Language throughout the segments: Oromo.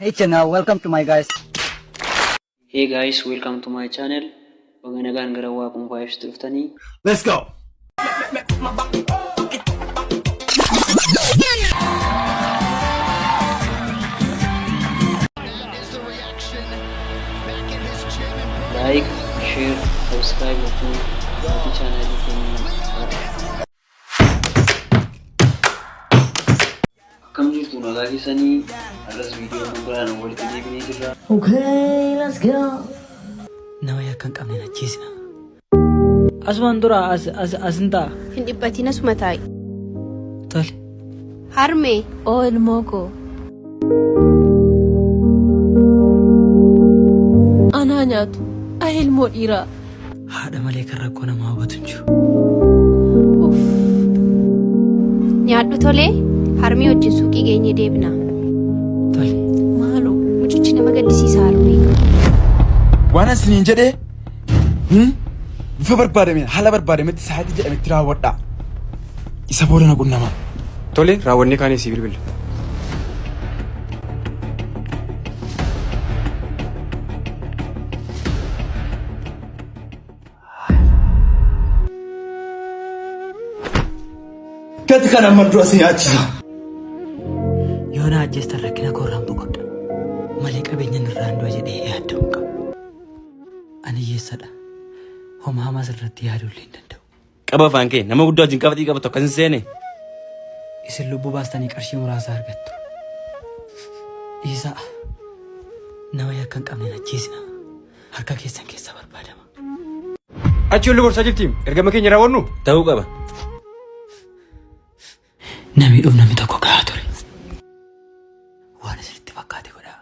Hey channel, welcome to my guys. Hey guys, welcome to my channel. Baganagan garawa kung 5 tuftani. Let's go. Like, share, subscribe to the channel. Kam jirtu nagaa keessanii arras video kan biraan walitti deebinee jirra. Okay, let's go. Nama yakkan qabne nachiisna. Asumaan dura asintaa. Hin dhibbatiin asuma taa'i. Tole. Harmee. Oo ilmoo koo. Anaa nyaatu. Ayi ilmoo dhiiraa. Haadha malee kan rakkoo nama hubatu hin jiru. Nyaadhu tolee. Harmee wajjin suuqii geenye deebina. Tole. Maaloo mucichi nama gaddisiisa harmee. Waan asiniin jedhee bifa barbaadame haala barbaadametti sa'aatii jedhametti raawwadhaa. Isa booda na qunnama. Tole, raawwanni kaanii si bilbila. Gati kana mandura si nyaachisa. Yoo na ajjeestan rakkina koorraan boqodha. Malee qabeenyan irraan du'a jedhee yaadda hin qabu. Ani hiyyeessadha. Homaa hamaa sirratti yaaduu illee hin danda'u. Qaba afaan kee nama guddaa wajjin qabatii qabatu akkas hin seene. Isin lubbuu baastanii qarshii muraasa argattu. Isaa nama yakkan qabne nachiisna. Harka keessan keessa barbaadama. Achi olli gorsaa jirti ergama keenya raawwannu ta'uu qaba. Namni tokko gahaa ture. Waan isinitti fakkaate godhaa.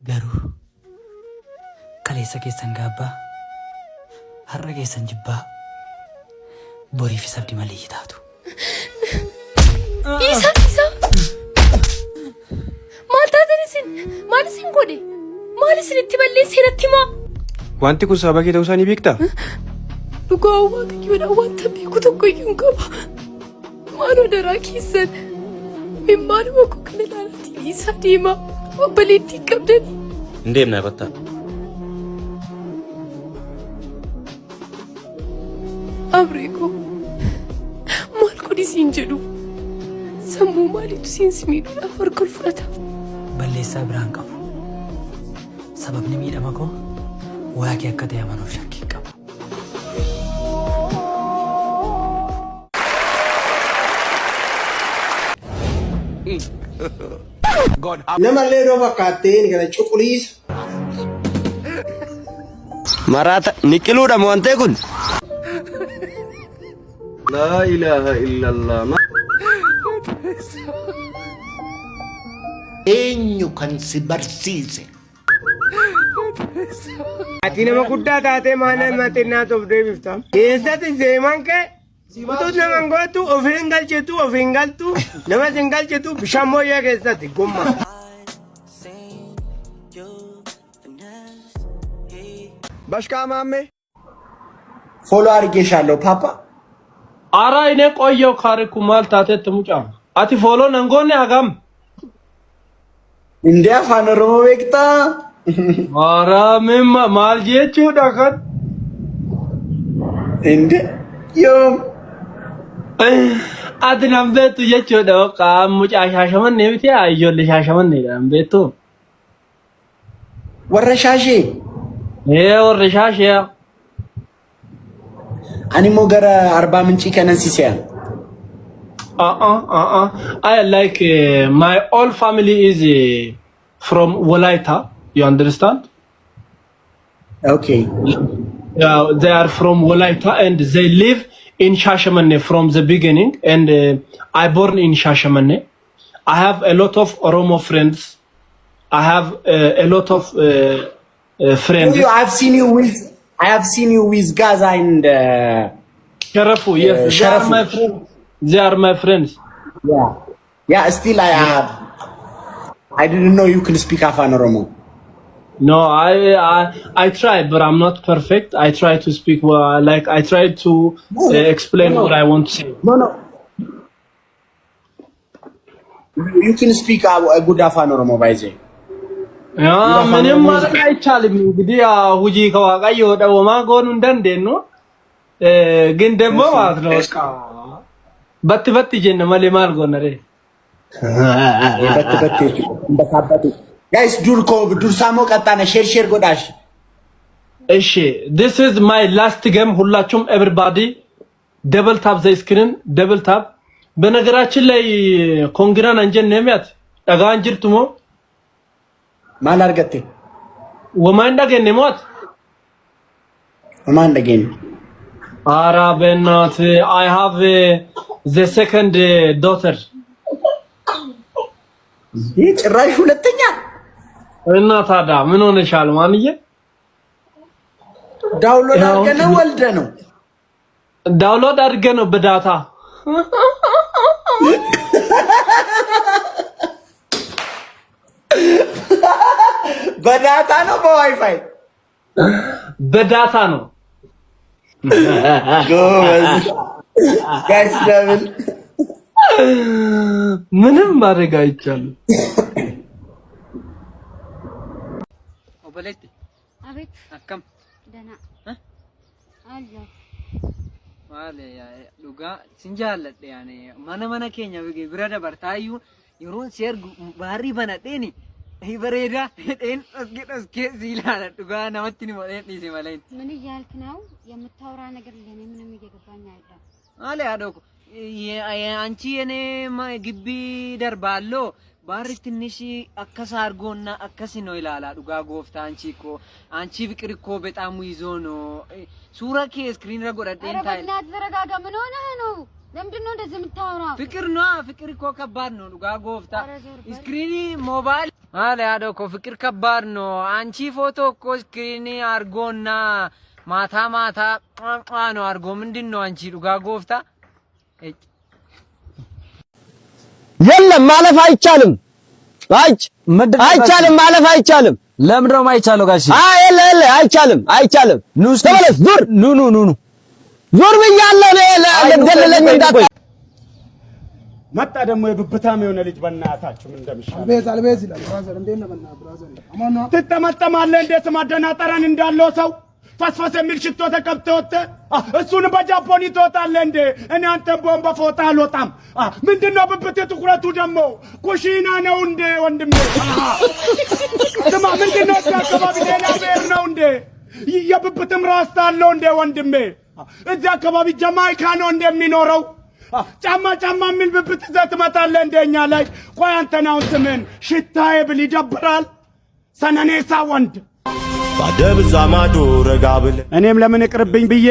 Garuu kaleessa keessan gaabbaa, har'a keessan jibbaa, boriif sabdi malee taatu. Isa. Maal taatan isin? Maal isin godhe? Maal isinitti balleessee natti himaa? Wanti kun sababa kee ta'uu isaa ni beektaa? Dhugaa waaqayyoodha wanta beeku tokko iyyuu hin qaba. Maaloo daraa keessan? Maaluma koo kana ilaalatiin isaa deemaa. Obboleettii qabdanii. Hin deemnaa battaa. Abriiko maal godhisiin jedhu sammuu maaliitu siinsi miidhuudhaaf harka ol fudhata. Balleessaa biraan qabu. Sababni miidhama koo waa kee akka ta'e amanuuf shakkii qabu. Nama leedoo fakkaattee ni kana cuquliisa. Maraata niqiluudha moo wantee kun? La ilaha illallah. Eenyu kan si barsiise? Ati nama guddaa taatee maana maxinnaa toof deebifta. Keessatti seeman kee utuu naman gootu ofiin galchetu ofiin galtu nama sin galchetu bishaan mooyyaa keessatti gomma. Bashkaa maamme. Follow argeeshaloo papa. Ara ine qoyyo kare kumal taate mucaa. Ati follow nangoonne hagam. Inde afaan Oromoo beektaa? Ara mimma maal jechuudha kan? Inde yoom. Ati nan beektu jechuudha qaam mucaa shaashamannee miti ijoollee shaashamanneedha nan beektu. Warra shaashee. Warra shaashee. Ani immoo gara Arbaa Mincii kanan si se'an. I like my whole family is from Wolaita. You understand? Okay. Yeah, they are from Wolaita and they live in Shashamane from the beginning. And I born in Shashamane. I have a lot of Oromo friends. I have a lot of friends. I have seen you with Gaza and Sharafu, yes, Sharafu. They are my friends. They are my friends. Yeah. Still, I didn't know you can speak Afan Oromo. No, I try, but I'm not perfect. I try to speak well, I try to explain what I want to say. No. You can speak a good Afan Oromo, by the way. ያ ምንም ማድረግ አይቻልም እንግዲህ ሁጂ ከዋቃይ ወደው ማጎኑ እንደንደኖ ግን ደግሞ ማለት ነው በቃ በት ጀነ ማለ ማልጎነሬ በት እንደካበቱ ጋይስ ዱር ሳሞ ቀጣነ ሼር ጎዳሽ እሺ this is my last game ሁላችሁም everybody double tap the screen double tap በነገራችን ላይ ኮንግራን አንጀን ነሚያት ዳጋን ጅርቱሞ ማላርገቴ ወማንዳ ገነሞት ወማንዳ ገነ አራበናት I have the second daughter ጭራሽ ሁለተኛ እና ታዲያ ምን ሆነሻል ማንዬ ዳውንሎድ አድርገህ ወልደ ነው ዳውንሎድ አድርገህ ነው በዳታ በዳታ ነው በዋይፋይ በዳታ ነው ጋይስ ደብል ምንም ማድረግ አይቻልም ኦበለቲ አቤት አከም ደና አለ ማለ ዱጋ ሲንጃለደ ያኔ ማነ ኬኛ ብረዳ በርታዩ ይሩን ሴር ባሪ በነጤኒ ይበሬዳ ጤን እስኪ ሲላለ ዱጋ ናውቲኒ ወዴት ዲሲ ማለኝ ምን እያልክ ነው የምታወራ ነገር ለኔ ምንም እየገባኝ አይደለም አለ ያዶኩ አንቺ የኔ ግቢ ደርባሎ ባሪ ትንሽ አከሳርጎና አከሲ ነው ይላላ ዱጋ ጎፍታ አንቺ ፍቅር እኮ በጣም ይዞ ነው ሱራ ስክሪን ረጎረዴን ታይ አረ ተረጋጋ ምን ሆነ ነው ለምንድነው እንደዚህ የምታወራው ፍቅር እኮ ከባድ ነው ዱጋ ጎፍታ ስክሪን ሞባይል አለ ያዶኮ ፍቅር ከባድ ነው አንቺ ፎቶ እኮ ስክሪን አርጎና ማታ ነው አርጎ ምንድነው አንቺ ዱጋ ጎፍታ የለም ማለፍ አይቻልም አይቻልም ማለፍ አይቻልም ለምን ነው የማይቻለው ጋሺ የለ አይቻልም ኑስ ተመለስ ዙር ኑ ዙር ብያለሁ ለገለለኝ እንዳታ መጣ ደግሞ የብብታም የሆነ ልጅ በእናታችሁ ምን እንደምሻል አልቤዝ ይላል ብራዘር እንዴት ነው ብራዘር አማን ትጠመጠማለህ እንዴት ማደናጠረን እንዳለው ሰው ፈስፈስ የሚል ሽቶ ተቀብተውት እሱን በጃፖኒ ትወጣለህ እንዴ እኔ አንተ ቦምባ ፎጣ አልወጣም ምንድነው ብብቴ ትኩረቱ ደግሞ ኩሽና ነው እንዴ ወንድሜ ስማ ምንድነው አካባቢ ሌላ ብሔር ነው እንዴ የብብትም ራስታ አለው እንዴ ወንድሜ እዚህ አካባቢ ጃማይካ ነው እንደሚኖረው ጫማ የሚል ብብት ይዘህ ትመጣለህ እንደኛ ላይ ቆይ አንተን አሁን ስምን ሽታዬ ብል ይደብራል ሰነኔሳ ወንድ ባደብ ዛማዶ ረጋብል እኔም ለምን እቅርብኝ ብዬ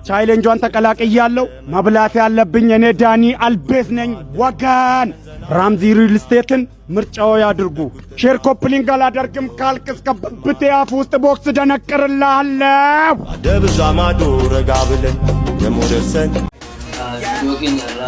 ቻሌንጇን ተቀላቅያለሁ መብላት ያለብኝ እኔ ዳኒ አልቤዝ ነኝ ወጋን ራምዚ ሪል ስቴትን ምርጫው ያድርጉ ሼር ኮፕሊንግ አላደርግም ካልክ እስከ ብብቴ አፍ ውስጥ ቦክስ ደነቅርልሃለሁ ባደብ ዛማዶ ረጋብል የሞደርሰን ጆኪን ያላ